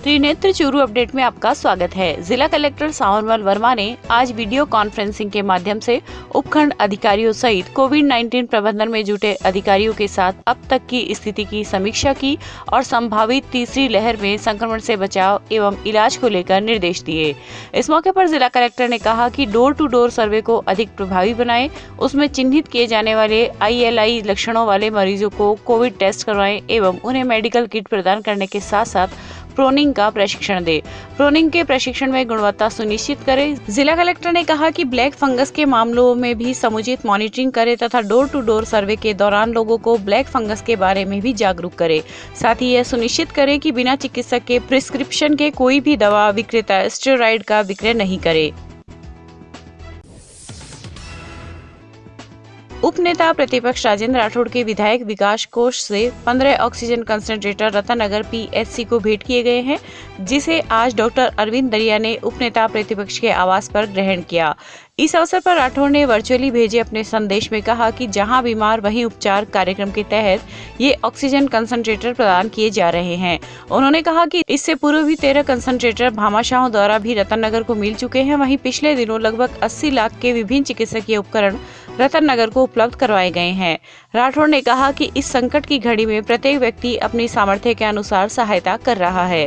Trinetra Churu update में आपका स्वागत है। जिला कलेक्टर सावनमल वर्मा ने आज वीडियो कॉन्फ्रेंसिंग के माध्यम से उपखंड अधिकारियों सहित कोविड-19 प्रबंधन में जुटे अधिकारियों के साथ अब तक की स्थिति की समीक्षा की और संभावित तीसरी लहर में संक्रमण से बचाव एवं इलाज को लेकर निर्देश दिए। इस मौके पर जिला कलेक्टर ने कहा कि डोर टू डोर सर्वे को अधिक प्रभावी बनाएं, उसमें चिन्हित किए जाने वाले ILI लक्षणों वाले मरीजों को कोविड टेस्ट करवाएं एवं उन्हें मेडिकल किट प्रदान करने के साथ साथ प्रोनिंग का प्रशिक्षण दे। प्रोनिंग के प्रशिक्षण में गुणवत्ता सुनिश्चित करें। जिला कलेक्टर ने कहा कि ब्लैक फंगस के मामलों में भी समुचित मॉनिटरिंग करे तथा डोर टू डोर सर्वे के दौरान लोगों को ब्लैक फंगस के बारे में भी जागरूक करे। साथ ही यह सुनिश्चित करे कि बिना चिकित्सक के प्रिस्क्रिप्शन के कोई भी दवा विक्रेता स्टेरॉइड का विक्रय नहीं करे। उपनेता प्रतिपक्ष राजेंद्र राठौड़ के विधायक विकास कोष से 15 ऑक्सीजन कंसंट्रेटर रतनगर PHC को भेंट किए गए हैं, जिसे आज डॉक्टर अरविंद दरिया ने उपनेता प्रतिपक्ष के आवास पर ग्रहण किया। इस अवसर पर राठौड़ ने वर्चुअली भेजे अपने संदेश में कहा कि जहां बीमार वहीं उपचार कार्यक्रम के तहत ये ऑक्सीजन कंसंट्रेटर प्रदान किए जा रहे हैं। उन्होंने कहा कि इससे पूर्व भी 13 कंसंट्रेटर भामाशाहों द्वारा भी रतनगर को मिल चुके हैं। वहीं पिछले दिनों लगभग 80 लाख के विभिन्न चिकित्सकीय उपकरण रतनगर को उपलब्ध करवाए गए हैं। राठौड़ ने कहा कि इस संकट की घड़ी में प्रत्येक व्यक्ति अपनी सामर्थ्य के अनुसार सहायता कर रहा है।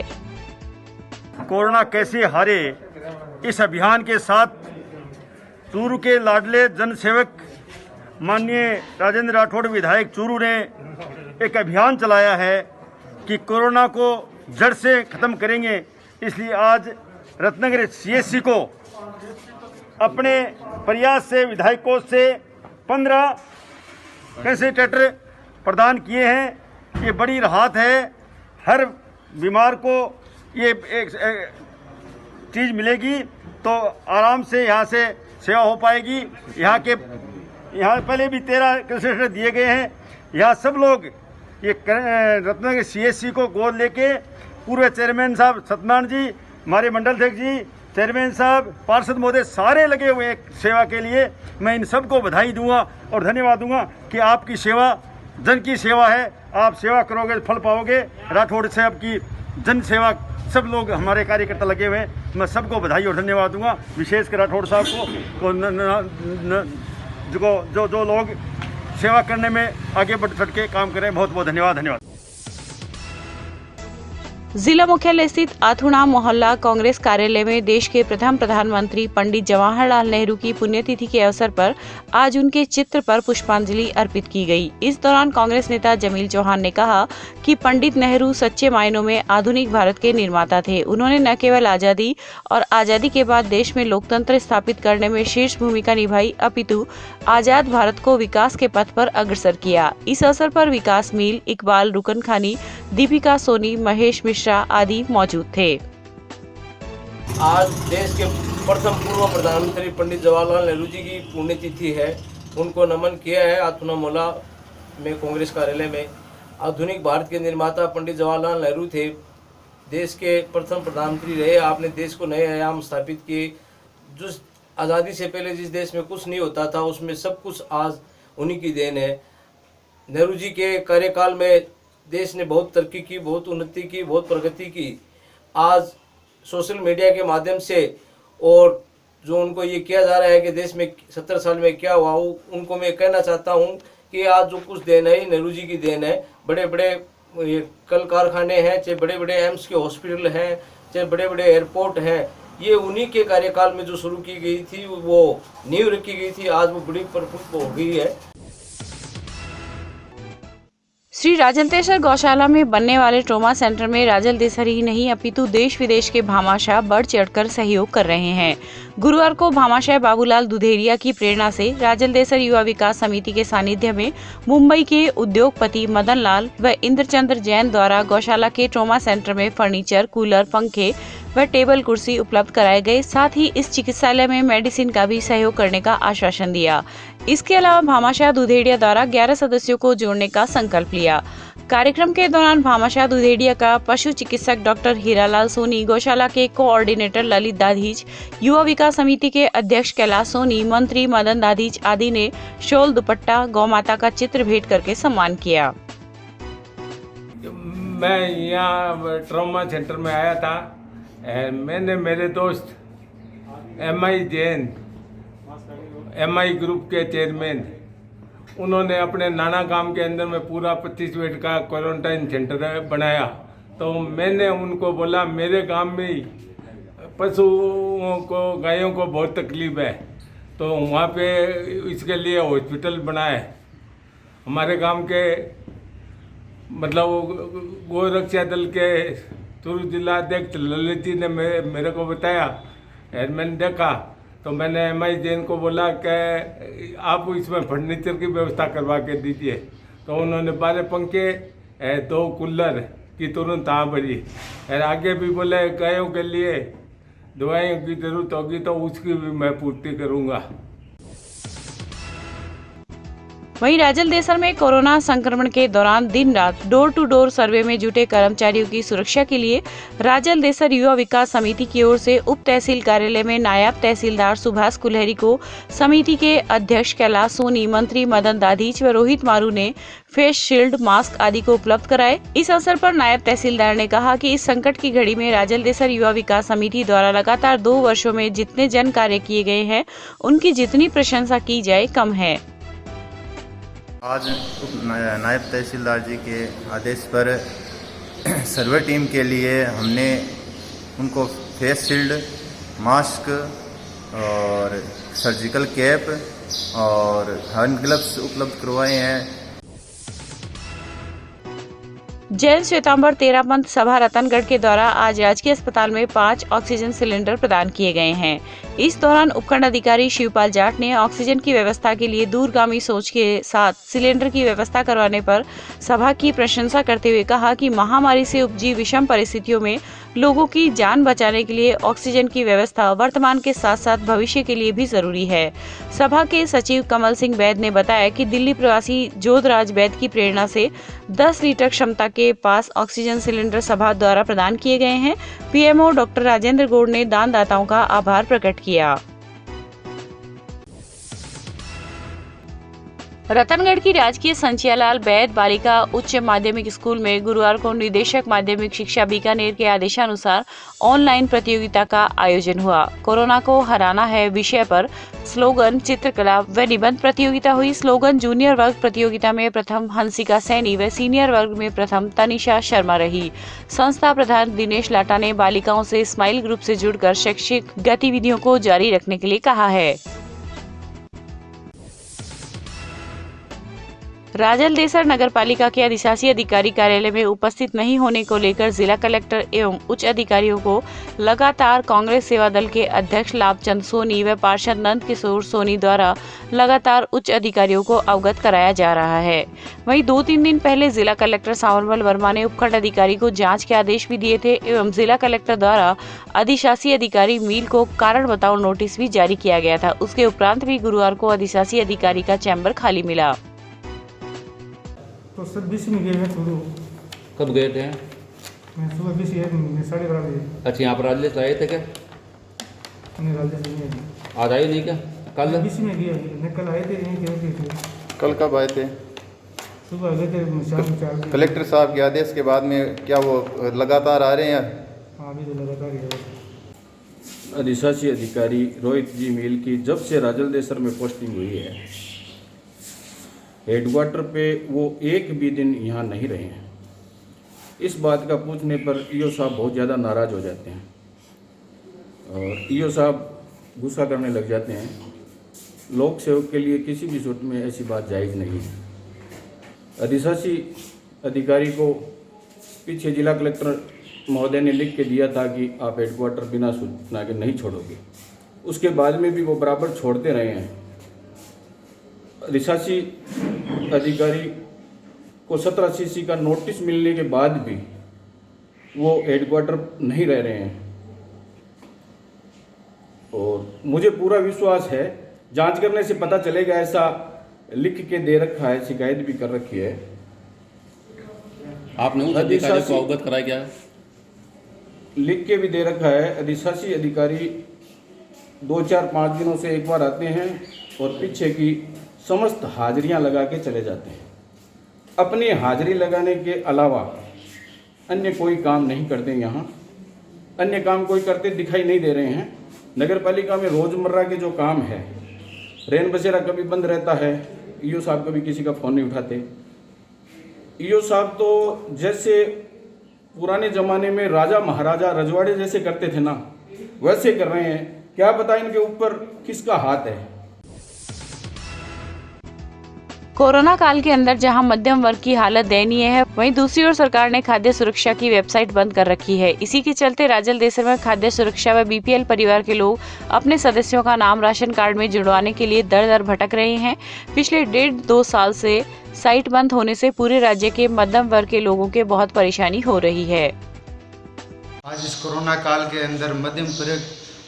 कोरोना कैसे हारे, इस अभियान के साथ चूरू के लाडले जन सेवक माननीय राजेंद्र राठौड़ विधायक चूरू ने एक अभियान चलाया है कि कोरोना को जड़ से खत्म करेंगे। इसलिए आज रत्नगर CHC को अपने प्रयास से विधायक कोष से 15 कंसंट्रेटर प्रदान किए हैं। ये बड़ी राहत है, हर बीमार को ये एक चीज़ मिलेगी तो आराम से यहाँ से सेवा हो पाएगी। यहाँ पहले भी 13 कंसंट्रेटर दिए गए हैं। यहाँ सब लोग ये रत्नगर CHC को गोद लेके पूर्व चेयरमैन साहब सत्यनारायण जी, हमारे मंडल अध्यक्ष जी, चेयरमैन साहब, पार्षद महोदय सारे लगे हुए हैं सेवा के लिए। मैं इन सबको बधाई दूंगा और धन्यवाद दूंगा कि आपकी सेवा जन की सेवा है। आप सेवा करोगे फल पाओगे। राठौड़ साहब की जन सेवा सब लोग हमारे कार्यकर्ता लगे हुए हैं। मैं सबको बधाई और धन्यवाद दूंगा, विशेषकर राठौड़ साहब को जो लोग सेवा करने में आगे बढ़ के काम करें। बहुत बहुत धन्यवाद। जिला मुख्यालय स्थित आथुणा मोहल्ला कांग्रेस कार्यालय में देश के प्रथम प्रधानमंत्री पंडित जवाहरलाल नेहरू की पुण्यतिथि के अवसर पर आज उनके चित्र पर पुष्पांजलि अर्पित की गई। इस दौरान कांग्रेस नेता जमील चौहान ने कहा कि पंडित नेहरू सच्चे मायनों में आधुनिक भारत के निर्माता थे। उन्होंने न केवल आजादी और आजादी के बाद देश में लोकतंत्र स्थापित करने में शीर्ष भूमिका निभाई, अपितु आजाद भारत को विकास के पथ पर अग्रसर किया। इस अवसर पर विकास मील, इकबाल रुकन खानी, दीपिका सोनी, महेश मिश्रा आदि मौजूद थे। आज देश के प्रथम पूर्व प्रधानमंत्री पंडित जवाहरलाल नेहरू जी की पुण्यतिथि है। उनको नमन किया है। आथुना मोहल्ला में कांग्रेस कार्यालय में आधुनिक भारत के निर्माता पंडित जवाहरलाल नेहरू थे। देश के प्रथम प्रधानमंत्री रहे। आपने देश को नए आयाम स्थापित किए। जो आज़ादी से पहले जिस देश में कुछ नहीं होता था, उसमें सब कुछ आज उन्हीं की देन है। नेहरू जी के कार्यकाल में देश ने बहुत तरक्की की, बहुत उन्नति की, बहुत प्रगति की। आज सोशल मीडिया के माध्यम से और जो उनको ये किया जा रहा है कि देश में 70 साल में क्या हुआ, उनको मैं कहना चाहता हूँ कि आज जो कुछ देन है नेहरू जी की देन है। बड़े बड़े कल कारखाने हैं, चाहे बड़े बड़े एम्स के हॉस्पिटल हैं, चाहे बड़े बड़े एयरपोर्ट हैं, ये उन्हीं के कार्यकाल में जो शुरू की गई थी, वो नींव रखी गई थी। आज वो बड़ी प्रफुल्लित हो गई है। श्री राजलदेसर गौशाला में बनने वाले ट्रॉमा सेंटर में राजलदेसर ही नहीं अपितु देश विदेश के भामाशाह बढ़ चढ़कर सहयोग कर रहे हैं। गुरुवार को भामाशाह बाबूलाल दुधेरिया की प्रेरणा से राजलदेसर युवा विकास समिति के सानिध्य में मुंबई के उद्योगपति मदन लाल व इंद्रचंद्र जैन द्वारा गौशाला के ट्रॉमा सेंटर में फर्नीचर, कूलर, पंखे व टेबल कुर्सी उपलब्ध कराए गए। साथ ही इस चिकित्सालय में मेडिसिन का भी सहयोग करने का आश्वासन दिया। इसके अलावा भामाशाह दुधेड़िया द्वारा 11 सदस्यों को जोड़ने का संकल्प लिया। कार्यक्रम के दौरान भामाशाह दुधेड़िया का पशु चिकित्सक डॉक्टर हीरालाल सोनी, गौशाला के कोऑर्डिनेटर ललित दाधीच, युवा विकास समिति के अध्यक्ष कैलाश सोनी, मंत्री मदन दाधीच आदि ने शॉल, दुपट्टा, गौ माता का चित्र भेंट करके सम्मान किया। मैं यहाँ ट्रॉमा सेंटर में आया था। मैंने मेरे दोस्त MI जैन, MI ग्रुप के चेयरमैन, उन्होंने अपने नाना गांव के अंदर में पूरा 25 बेड का क्वारंटाइन सेंटर बनाया। तो मैंने उनको बोला मेरे गांव में पशुओं को, गायों को बहुत तकलीफ है, तो वहाँ पे इसके लिए हॉस्पिटल बनाए। हमारे गांव के मतलब गौ रक्षा दल के चूरू जिला अध्यक्ष ललित जी ने मेरे को बताया। मैंने देखा तो मैंने MI जैन को बोला कि आप इसमें फर्नीचर की व्यवस्था करवा के दीजिए। तो उन्होंने 12 पंखे, 2 कूलर की तुरंत हाँ भरी। और आगे भी बोले गायों के लिए दवाइयों की जरूरत होगी तो उसकी भी मैं पूर्ति करूँगा। वहीं राजलदेसर में कोरोना संक्रमण के दौरान दिन रात डोर टू डोर सर्वे में जुटे कर्मचारियों की सुरक्षा के लिए राजलदेसर युवा विकास समिति की ओर से उप तहसील कार्यालय में नायब तहसीलदार सुभाष कुल्हरी को समिति के अध्यक्ष कैलाश सोनी, मंत्री मदन दाधीच व रोहित मारू ने फेस शील्ड, मास्क आदि को उपलब्ध कराए। इस अवसर पर नायब तहसीलदार ने कहा कि इस संकट की घड़ी में राजलदेसर युवा विकास समिति द्वारा लगातार 2 वर्षों में जितने जन कार्य किए गए हैं, उनकी जितनी प्रशंसा की जाए कम है। आज नायब तहसीलदार जी के आदेश पर सर्वे टीम के लिए हमने उनको फेस शील्ड, मास्क और सर्जिकल कैप और हैंड ग्लव्स उपलब्ध करवाए हैं। जैन श्वेतांबर तेरापंथ सभा रतनगढ़ के द्वारा आज राजकीय अस्पताल में 5 ऑक्सीजन सिलेंडर प्रदान किए गए हैं। इस दौरान उपखंड अधिकारी शिवपाल जाट ने ऑक्सीजन की व्यवस्था के लिए दूरगामी सोच के साथ सिलेंडर की व्यवस्था करवाने पर सभा की प्रशंसा करते हुए कहा कि महामारी से उपजी विषम परिस्थितियों में लोगों की जान बचाने के लिए ऑक्सीजन की व्यवस्था वर्तमान के साथ साथ भविष्य के लिए भी जरूरी है। सभा के सचिव कमल सिंह वैद ने बताया कि दिल्ली प्रवासी जोधराज वैद की प्रेरणा से 10 लीटर क्षमता के पास ऑक्सीजन सिलेंडर सभा द्वारा प्रदान किए गए हैं। PMO डॉक्टर राजेंद्र गौड़ ने दानदाताओं का आभार प्रकट किया। रतनगढ़ की राजकीय संचियालाल बैद बालिका उच्च माध्यमिक स्कूल में गुरुवार को निदेशक माध्यमिक शिक्षा बीकानेर के आदेशानुसार ऑनलाइन प्रतियोगिता का आयोजन हुआ। कोरोना को हराना है विषय पर स्लोगन, चित्रकला व निबंध प्रतियोगिता हुई। स्लोगन जूनियर वर्ग प्रतियोगिता में प्रथम हंसिका सैनी व सीनियर वर्ग में प्रथम तनिषा शर्मा रही। संस्था प्रधान दिनेश लाटा ने बालिकाओं से स्माइल ग्रुप से जुड़कर शैक्षिक गतिविधियों को जारी रखने के लिए कहा है। राजलदेसर नगर पालिका के अधिशासी अधिकारी कार्यालय में उपस्थित नहीं होने को लेकर जिला कलेक्टर एवं उच्च अधिकारियों को लगातार कांग्रेस सेवा दल के अध्यक्ष लाभचंद सोनी व पार्षद नंद किशोर सोनी द्वारा लगातार उच्च अधिकारियों को अवगत कराया जा रहा है। वहीं 2-3 दिन पहले जिला कलेक्टर सावरमल वर्मा ने उपखंड अधिकारी को जाँच के आदेश भी दिए थे एवं जिला कलेक्टर द्वारा अधिशासी अधिकारी मील को कारण बताओ नोटिस भी जारी किया गया था। उसके उपरांत भी गुरुवार को अधिशासी अधिकारी का चैम्बर खाली मिला। तो सर 20 में गए हैं चूरू। कब गए थे? मैं सुबह 20 12:30 बजे। अच्छा, यहाँ पर राजले से आए थे क्या? नहीं, राजले से नहीं आए। आज आए नहीं क्या? कल 20 में गए हैं, कल आए थे, नहीं थे। कल कब आए थे? सुबह गए थे, शाम को 4 बजे। कलेक्टर साहब के आदेश के बाद में क्या वो लगातार आ रहे हैं? हाँ, अभी तो लगातार ही है। अधिशासी अधिकारी रोहित जी मील की जब से राजलदेसर में पोस्टिंग हुई है, हेडक्वार्टर पे वो एक भी दिन यहाँ नहीं रहे हैं। इस बात का पूछने पर ईओ साहब बहुत ज़्यादा नाराज़ हो जाते हैं और ईओ साहब गुस्सा करने लग जाते हैं। लोक सेवक के लिए किसी भी सूट में ऐसी बात जायज़ नहीं है। अधिशासी अधिकारी को पीछे जिला कलेक्टर महोदय ने लिख के दिया था कि आप हेडक्वार्टर बिना सूचना के नहीं छोड़ोगे। उसके बाद में भी वो बराबर छोड़ते रहे हैं। अधिशासी अधिकारी को 17 CC का नोटिस मिलने के बाद भी वो हेडक्वार्टर नहीं रह रहे हैं और मुझे पूरा विश्वास है जांच करने से पता चलेगा। ऐसा लिख के दे रखा है, शिकायत भी कर रखी है। आपने उस अधिकारी को अवगत कराया क्या? लिख के भी दे रखा है। अधिशासी अधिकारी 2-4-5 दिनों से एक बार आते हैं और पीछे की समस्त हाजिरियां लगा के चले जाते हैं। अपनी हाजिरी लगाने के अलावा अन्य कोई काम नहीं करते यहाँ, अन्य काम कोई करते दिखाई नहीं दे रहे हैं। नगर पालिका में रोज़मर्रा के जो काम है, रेन बसेरा कभी बंद रहता है, ईओ साहब कभी किसी का फ़ोन नहीं उठाते। ईओ साहब तो जैसे पुराने ज़माने में राजा महाराजा रजवाड़े जैसे करते थे ना, वैसे कर रहे हैं। क्या पता इनके ऊपर किसका हाथ है। कोरोना काल के अंदर जहां मध्यम वर्ग की हालत दयनीय है, वहीं दूसरी ओर सरकार ने खाद्य सुरक्षा की वेबसाइट बंद कर रखी है। इसी के चलते राजलदेसर में खाद्य सुरक्षा व बीपीएल परिवार के लोग अपने सदस्यों का नाम राशन कार्ड में जुड़वाने के लिए दर दर भटक रहे हैं। पिछले 1.5-2 साल से साइट बंद होने से पूरे राज्य के मध्यम वर्ग के लोगों के बहुत परेशानी हो रही है। आज इस कोरोना काल के अंदर मध्यम वर्ग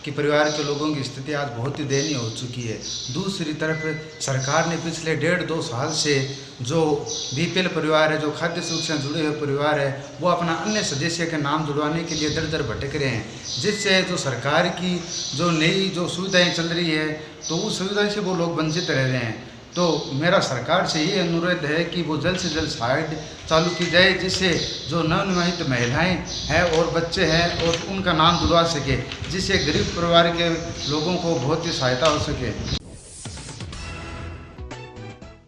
कि परिवार के लोगों की स्थिति आज बहुत ही दयनीय हो चुकी है। दूसरी तरफ सरकार ने पिछले 1.5-2 साल से जो बीपीएल परिवार है, जो खाद्य सुरक्षा जुड़े हुए परिवार है, वो अपना अन्य सदस्य के नाम जुड़वाने के लिए दर दर भटक रहे हैं, जिससे जो सरकार की जो नई जो सुविधाएं चल रही है तो उस सुविधा से वो लोग वंचित रह रहे हैं। तो मेरा सरकार से ये अनुरोध है कि वो जल्द से जल्द साइट चालू की जाए, जिससे जो नवविवाहित महिलाएं हैं और बच्चे हैं और उनका नाम जुड़वा सके, जिससे गरीब परिवार के लोगों को बहुत ही सहायता हो सके।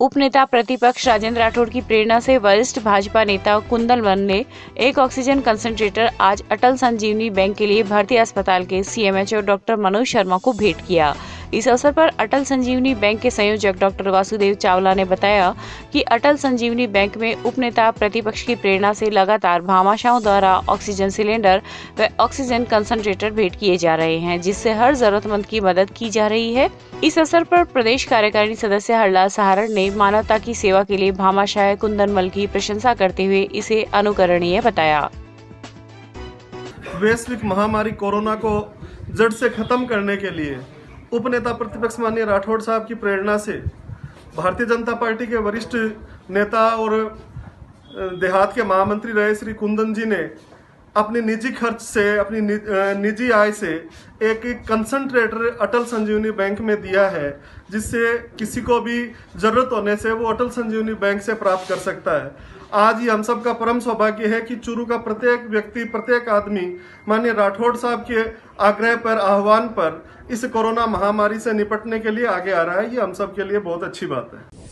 उपनेता प्रतिपक्ष राजेंद्र राठौड़ की प्रेरणा से वरिष्ठ भाजपा नेता कुंदन वन ने एक ऑक्सीजन कंसंट्रेटर आज अटल संजीवनी बैंक के लिए भर्ती अस्पताल के सीएमएचओ डॉक्टर मनोज शर्मा को भेंट किया। इस अवसर पर अटल संजीवनी बैंक के संयोजक डॉक्टर वासुदेव चावला ने बताया कि अटल संजीवनी बैंक में उपनेता प्रतिपक्ष की प्रेरणा से लगातार भामाशाहों द्वारा ऑक्सीजन सिलेंडर व ऑक्सीजन कंसंट्रेटर भेंट किए जा रहे हैं, जिससे हर जरूरतमंद की मदद की जा रही है। इस अवसर पर प्रदेश कार्यकारिणी सदस्य हरलाल सहारण ने मानवता की सेवा के लिए भामाशाह कुंदनमल की प्रशंसा करते हुए इसे अनुकरणीय बताया। वैश्विक महामारी कोरोना को जड़ से खत्म करने के लिए उपनेता प्रतिपक्ष माननीय राठौड़ साहब की प्रेरणा से भारतीय जनता पार्टी के वरिष्ठ नेता और देहात के महामंत्री रहे श्री कुंदन जी ने अपनी निजी खर्च से, अपनी निजी आय से एक कंसंट्रेटर अटल संजीवनी बैंक में दिया है, जिससे किसी को भी जरूरत होने से वो अटल संजीवनी बैंक से प्राप्त कर सकता है। आज ये हम सब का परम सौभाग्य है कि चूरू का प्रत्येक व्यक्ति, प्रत्येक आदमी माननीय राठौड़ साहब के आग्रह पर, आह्वान पर इस कोरोना महामारी से निपटने के लिए आगे आ रहा है। ये हम सब के लिए बहुत अच्छी बात है।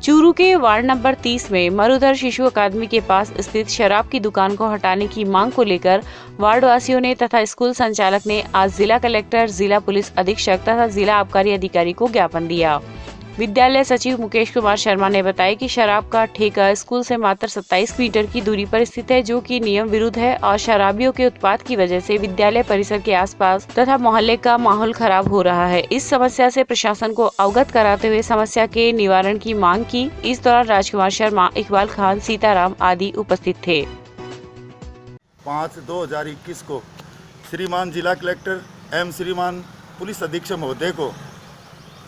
चूरू के वार्ड नंबर 30 में मरुधर शिशु अकादमी के पास स्थित शराब की दुकान को हटाने की मांग को लेकर वार्ड वासियों ने तथा स्कूल संचालक ने आज जिला कलेक्टर, जिला पुलिस अधीक्षक तथा जिला आबकारी अधिकारी को ज्ञापन दिया। विद्यालय सचिव मुकेश कुमार शर्मा ने बताया कि शराब का ठेका स्कूल से मात्र 27 मीटर की दूरी पर स्थित है, जो कि नियम विरुद्ध है और शराबियों के उत्पाद की वजह से विद्यालय परिसर के आसपास तथा मोहल्ले का माहौल खराब हो रहा है। इस समस्या से प्रशासन को अवगत कराते हुए समस्या के निवारण की मांग की। इस दौरान राजकुमार शर्मा, इकबाल खान, सीताराम आदि उपस्थित थे। 5/2021 को श्रीमान जिला कलेक्टर एवं श्रीमान पुलिस अधीक्षक महोदय को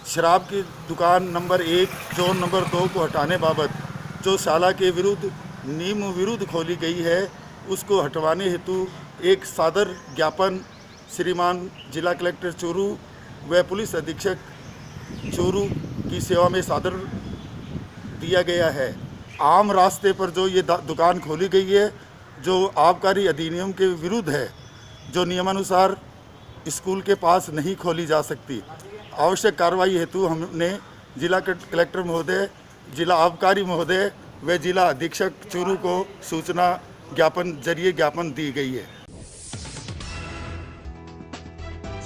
शराब की दुकान नंबर 1 जोन नंबर 2 को हटाने बाबत जो शाला के विरुद्ध नियम विरुद्ध खोली गई है, उसको हटवाने हेतु एक सादर ज्ञापन श्रीमान जिला कलेक्टर चूरू व पुलिस अधीक्षक चूरू की सेवा में सादर दिया गया है। आम रास्ते पर जो ये दुकान खोली गई है, जो आबकारी अधिनियम के विरुद्ध है, जो नियमानुसार स्कूल के पास नहीं खोली जा सकती। आवश्यक कार्रवाई हेतु हमने जिला कलेक्टर महोदय, जिला आबकारी महोदय व जिला अधीक्षक चूरू को सूचना जरिए ज्ञापन दी गई है।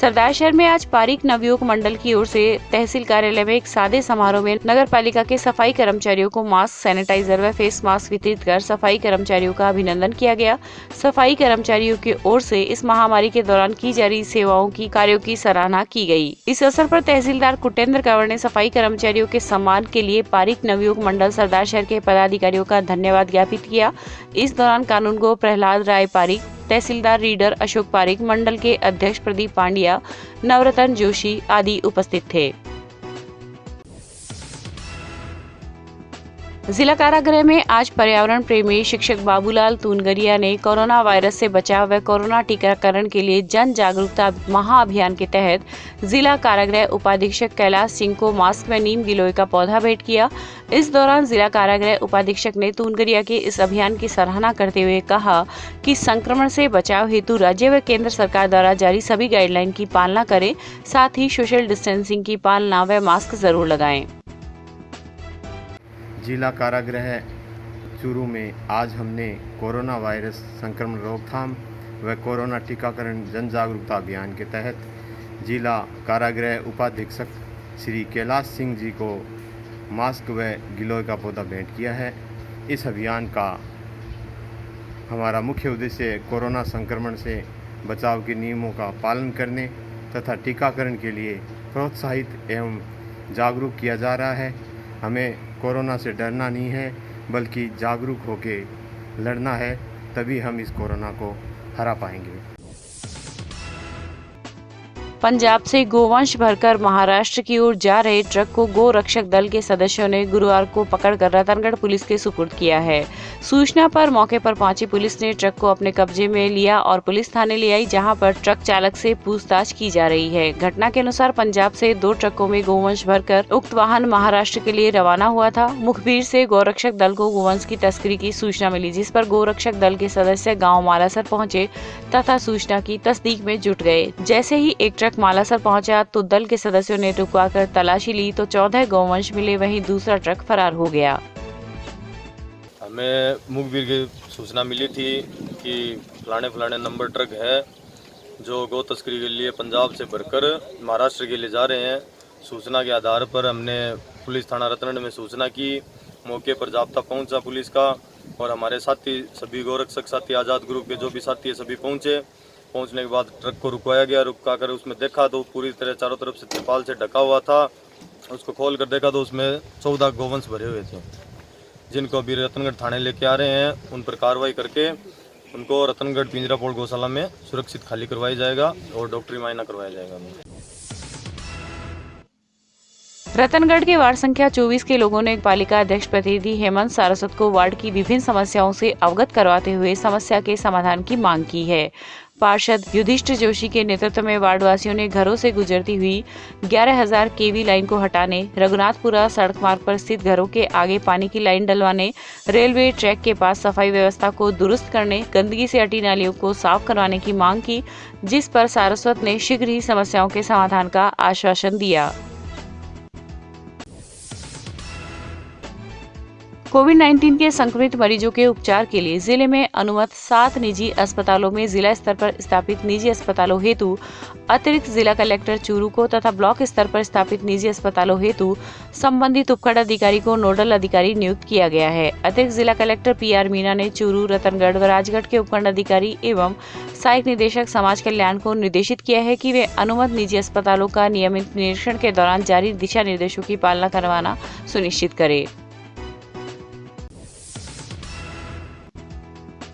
सरदारशहर में आज पारिक नवयुवक मंडल की ओर से तहसील कार्यालय में एक सादे समारोह में नगर पालिका के सफाई कर्मचारियों को मास्क, सैनिटाइजर व फेस मास्क वितरित कर सफाई कर्मचारियों का अभिनंदन किया गया। सफाई कर्मचारियों की ओर से इस महामारी के दौरान की जा रही सेवाओं की कार्यों की सराहना की गई। इस अवसर पर तहसीलदार कुटेंद्र कंवर ने सफाई कर्मचारियों के सम्मान के लिए पारिक नवयुवक मंडल सरदारशहर के पदाधिकारियों का धन्यवाद ज्ञापित किया। इस दौरान कानूनगो प्रहलाद राय पारिक, तहसीलदार रीडर अशोक पारिक, मंडल के अध्यक्ष प्रदीप पांड्या, नवरतन जोशी आदि उपस्थित थे। जिला कारागृह में आज पर्यावरण प्रेमी शिक्षक बाबूलाल तूनगरिया ने कोरोना वायरस से बचाव व कोरोना टीकाकरण के लिए जन जागरूकता महाअभियान के तहत जिला कारागृह उपाधीक्षक कैलाश सिंह को मास्क व नीम गिलोय का पौधा भेंट किया। इस दौरान जिला कारागृह उपाधीक्षक ने तूनगरिया के इस अभियान की सराहना करते हुए कहा कि संक्रमण से बचाव हेतु राज्य व केंद्र सरकार द्वारा जारी सभी गाइडलाइन की पालना करें, साथ ही सोशल डिस्टेंसिंग की पालना व मास्क जरूर लगाएं। जिला कारागृह चूरू में आज हमने कोरोना वायरस संक्रमण रोकथाम व कोरोना टीकाकरण जन जागरूकता अभियान के तहत जिला कारागृह उपाधीक्षक श्री कैलाश सिंह जी को मास्क व गिलोय का पौधा भेंट किया है। इस अभियान का हमारा मुख्य उद्देश्य कोरोना संक्रमण से बचाव के नियमों का पालन करने तथा टीकाकरण के लिए प्रोत्साहित एवं जागरूक किया जा रहा है। हमें कोरोना से डरना नहीं है बल्कि जागरूक होकर लड़ना है, तभी हम इस कोरोना को हरा पाएंगे। पंजाब से गोवंश भरकर महाराष्ट्र की ओर जा रहे ट्रक को गो रक्षक दल के सदस्यों ने गुरुवार को पकड़कर रतनगढ़ पुलिस के सुपुर्द किया है। सूचना पर मौके पर पहुंची पुलिस ने ट्रक को अपने कब्जे में लिया और पुलिस थाने ले आई, जहां पर ट्रक चालक से पूछताछ की जा रही है। घटना के अनुसार पंजाब से 2 ट्रकों में गोवंश भरकर उक्त वाहन महाराष्ट्र के लिए रवाना हुआ था। मुखबिर से गौरक्षक दल को गोवंश की तस्करी की सूचना मिली, जिस पर गौरक्षक दल के सदस्य गाँव मालासर पहुँचे तथा सूचना की तस्दीक में जुट गए। जैसे ही एक ट्रक मालासर पहुंचा तो दल के सदस्यों ने रुकवाकर तलाशी ली तो 14 गौवंश मिले, वहीं दूसरा ट्रक फरार हो गया। हमें मुखबिर की सूचना मिली थी कि फलाने नंबर ट्रक है जो गौ तस्करी के लिए पंजाब से भरकर महाराष्ट्र के लिए जा रहे हैं। सूचना के आधार पर हमने पुलिस थाना रतनगढ़ में सूचना की। मौके पर जाब्ता पहुंचा पुलिस का और हमारे साथी सभी गौरक्षक साथी आज़ाद ग्रुप के जो भी साथी है सभी पहुंचे। पहुंचने के बाद ट्रक को रुकवाया गया। रुका कर उसमें देखा तो पूरी तरह चारों तरफ से तिरपाल से ढका हुआ था। उसको खोल कर देखा तो उसमें 14 गोवंश भरे हुए थे, जिनको अभी रतनगढ़ थाने लेके आ रहे हैं। उन पर कार्रवाई करके उनको रतनगढ़ पिंजरापोल गौशाला में सुरक्षित खाली करवाया जाएगा और डॉक्टरी मायना करवाया जाएगा। रतनगढ़ के वार्ड संख्या 24 के लोगों ने पालिका अध्यक्ष प्रतिनिधि हेमंत सारस्वत को वार्ड की विभिन्न समस्याओं से अवगत करवाते हुए समस्या के समाधान की मांग की है। पार्षद युधिष्ठिर जोशी के नेतृत्व में वार्डवासियों ने घरों से गुजरती हुई 11,000 केवी लाइन को हटाने, रघुनाथपुरा सड़क मार्ग पर स्थित घरों के आगे पानी की लाइन डलवाने, रेलवे ट्रैक के पास सफाई व्यवस्था को दुरुस्त करने, गंदगी से हटी नालियों को साफ करवाने की मांग की, जिस पर सारस्वत ने शीघ्र ही समस्याओं के समाधान का आश्वासन दिया। कोविड-19 के संक्रमित मरीजों के उपचार के लिए जिले में अनुमत 7 निजी अस्पतालों में जिला स्तर पर स्थापित निजी अस्पतालों हेतु अतिरिक्त जिला कलेक्टर चूरू को तथा ब्लॉक स्तर पर स्थापित निजी अस्पतालों हेतु संबंधित उपखंड अधिकारी को नोडल अधिकारी नियुक्त किया गया है। अतिरिक्त जिला कलेक्टर PR मीना ने चूरू, रतनगढ़ व राजगढ़ के उपखंड अधिकारी एवं सहायक निदेशक समाज कल्याण को निर्देशित किया है कि वे अनुमत निजी अस्पतालों का नियमित निरीक्षण के दौरान जारी दिशा निर्देशों की पालना करवाना सुनिश्चित करें।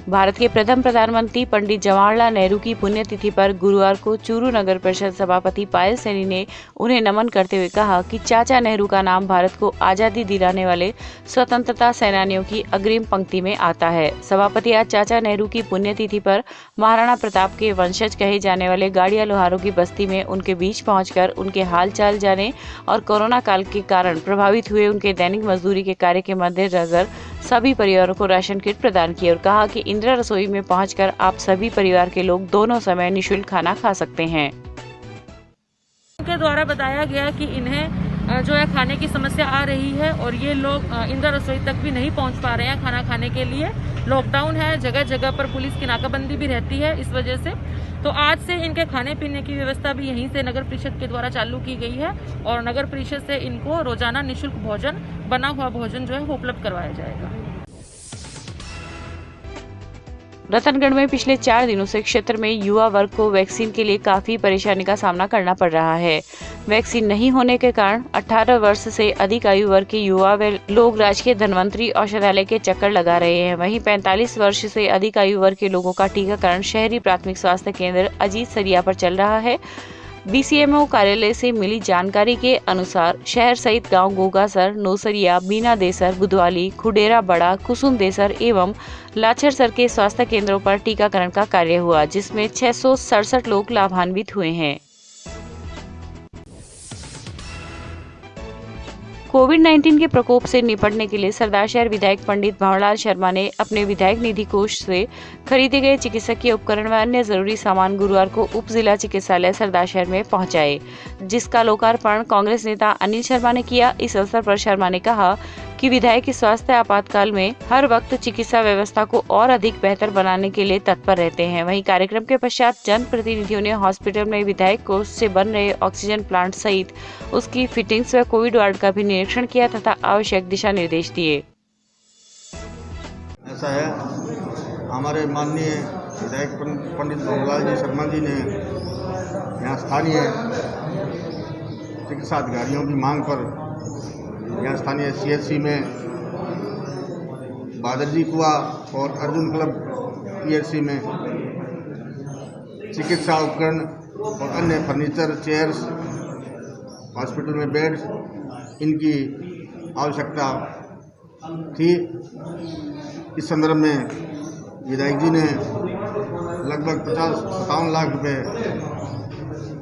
भारत के प्रथम प्रधानमंत्री पंडित जवाहरलाल नेहरू की पुण्यतिथि पर गुरुवार को चूरू नगर परिषद सभापति पायल सैनी ने उन्हें नमन करते हुए कहा कि चाचा नेहरू का नाम भारत को आजादी दिलाने वाले स्वतंत्रता सेनानियों की अग्रिम पंक्ति में आता है। सभापति आज चाचा नेहरू की पुण्यतिथि पर महाराणा प्रताप के वंशज कहे जाने वाले गाड़िया लोहारों की बस्ती में उनके बीच पहुंचकर उनके हाल चाल जाने और कोरोना काल के कारण प्रभावित हुए उनके दैनिक मजदूरी के कार्य के मद्देनजर सभी परिवारों को राशन किट प्रदान की और कहा कि इंदिरा रसोई में पहुंचकर आप सभी परिवार के लोग दोनों समय निःशुल्क खाना खा सकते हैं। उनके द्वारा बताया गया कि इन्हें जो है खाने की समस्या आ रही है और ये लोग इंदिरा रसोई तक भी नहीं पहुंच पा रहे हैं खाना खाने के लिए। लॉकडाउन है, जगह जगह पर पुलिस की नाकाबंदी भी रहती है इस वजह से। तो आज से इनके खाने पीने की व्यवस्था भी यहीं से नगर परिषद के द्वारा चालू की गई है और नगर परिषद से इनको रोजाना निःशुल्क भोजन, बना हुआ भोजन जो है वो उपलब्ध करवाया जाएगा। रतनगढ़ में पिछले 4 दिनों से क्षेत्र में युवा वर्ग को वैक्सीन के लिए काफी परेशानी का सामना करना पड़ रहा है। वैक्सीन नहीं होने के कारण 18 वर्ष से अधिक आयु वर्ग के युवा व लोग राजकीय धन्वंतरी औषधालय के चक्कर लगा रहे हैं। वहीं 45 वर्ष से अधिक आयु वर्ग के लोगों का टीकाकरण शहरी प्राथमिक स्वास्थ्य केंद्र अजीत सरिया पर चल रहा है। बीसीएमओ कार्यालय से मिली जानकारी के अनुसार शहर सहित गांव गोगासर, नोसरिया, बीना देसर, बुधवाली, खुडेरा बड़ा, कुसुम देसर एवं लाचरसर के स्वास्थ्य केंद्रों पर टीकाकरण का कार्य हुआ, जिसमें 667 लोग लाभान्वित हुए हैं। कोविड-19 के प्रकोप से निपटने के लिए सरदारशहर विधायक पंडित भंवरलाल शर्मा ने अपने विधायक निधि कोष से खरीदे गए चिकित्सकीय उपकरण व अन्य जरूरी सामान गुरुवार को उप जिला चिकित्सालय सरदारशहर में पहुंचाए, जिसका लोकार्पण कांग्रेस नेता अनिल शर्मा ने किया। इस अवसर पर शर्मा ने कहा कि विधायक के स्वास्थ्य आपातकाल में हर वक्त चिकित्सा व्यवस्था को और अधिक बेहतर बनाने के लिए तत्पर रहते हैं। वहीं कार्यक्रम के पश्चात जन प्रतिनिधियों ने हॉस्पिटल में विधायक कोष से बन रहे ऑक्सीजन प्लांट सहित उसकी फिटिंग्स व कोविड वार्ड का भी निरीक्षण किया तथा आवश्यक दिशा निर्देश दिए। ऐसा है, हमारे माननीय विधायक पंडित भंवरलाल जी शर्मा जी ने यहाँ स्थानीय चिकित्सा अधिकारियों की मांग पर यहाँ स्थानीय CHC में बादरजी कुआ और अर्जुन क्लब PHC में चिकित्सा उपकरण और अन्य फर्नीचर, चेयर्स, हॉस्पिटल में बेड्स, इनकी आवश्यकता थी। इस संदर्भ में विधायक जी ने लगभग 50-57 लाख रुपए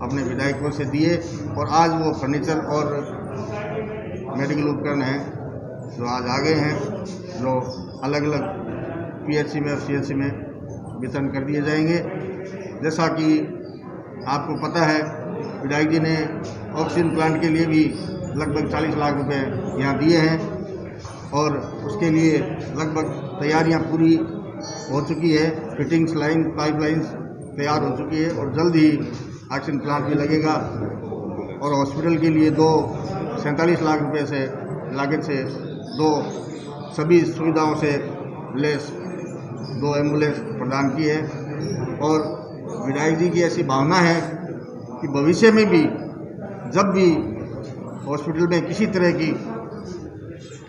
अपने विधायकों से दिए और आज वो फर्नीचर और मेडिकल उपकरण हैं जो आज आ गए हैं, जो अलग अलग PHC में और CHC में वितरण कर दिए जाएंगे। जैसा कि आपको पता है, विधायक जी ने ऑक्सीजन प्लांट के लिए भी लगभग 40 लाख रुपए यहाँ दिए हैं और उसके लिए लगभग तैयारियाँ पूरी हो चुकी है। फिटिंग्स, लाइन, पाइपलाइंस तैयार हो चुकी है और जल्द ही ऑक्सीजन प्लांट भी लगेगा और हॉस्पिटल के लिए 47 लाख रुपए से लागत से 2 सभी सुविधाओं से लेस 2 एम्बुलेंस प्रदान की है। और विधायक जी की ऐसी भावना है कि भविष्य में भी जब भी हॉस्पिटल में किसी तरह की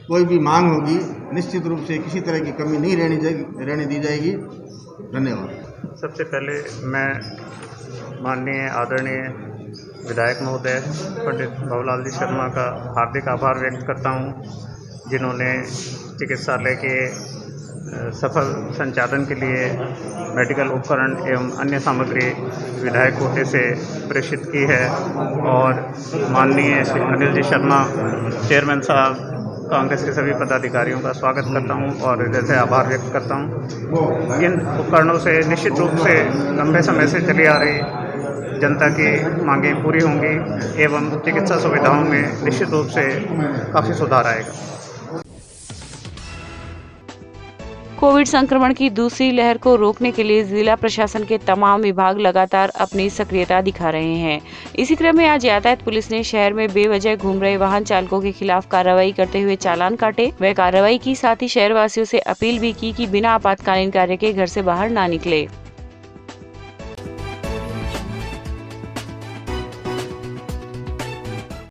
कोई भी मांग होगी, निश्चित रूप से किसी तरह की कमी नहीं रहने दी जाएगी। धन्यवाद। सबसे पहले मैं माननीय आदरणीय विधायक महोदय पंडित भंवरलाल जी शर्मा का हार्दिक आभार व्यक्त करता हूं, जिन्होंने चिकित्सालय के सफल संचालन के लिए मेडिकल उपकरण एवं अन्य सामग्री विधायक कोटे से प्रेषित की है। और माननीय श्री अनिल जी शर्मा चेयरमैन साहब, कांग्रेस के सभी पदाधिकारियों का स्वागत करता हूं और हृदय से आभार व्यक्त करता हूं। इन उपकरणों से निश्चित रूप से लंबे समय से चली आ रही जनता की मांगें पूरी होंगी एवं चिकित्सा सुविधाओं में निश्चित रूप से काफ़ी सुधार आएगा। कोविड संक्रमण की दूसरी लहर को रोकने के लिए जिला प्रशासन के तमाम विभाग लगातार अपनी सक्रियता दिखा रहे हैं। इसी क्रम में आज यातायात पुलिस ने शहर में बेवजह घूम रहे वाहन चालकों के खिलाफ कार्रवाई करते हुए चालान काटे। वह कार्रवाई की साथ ही शहरवासियों से अपील भी की कि बिना आपातकालीन कार्य के घर से बाहर ना निकले।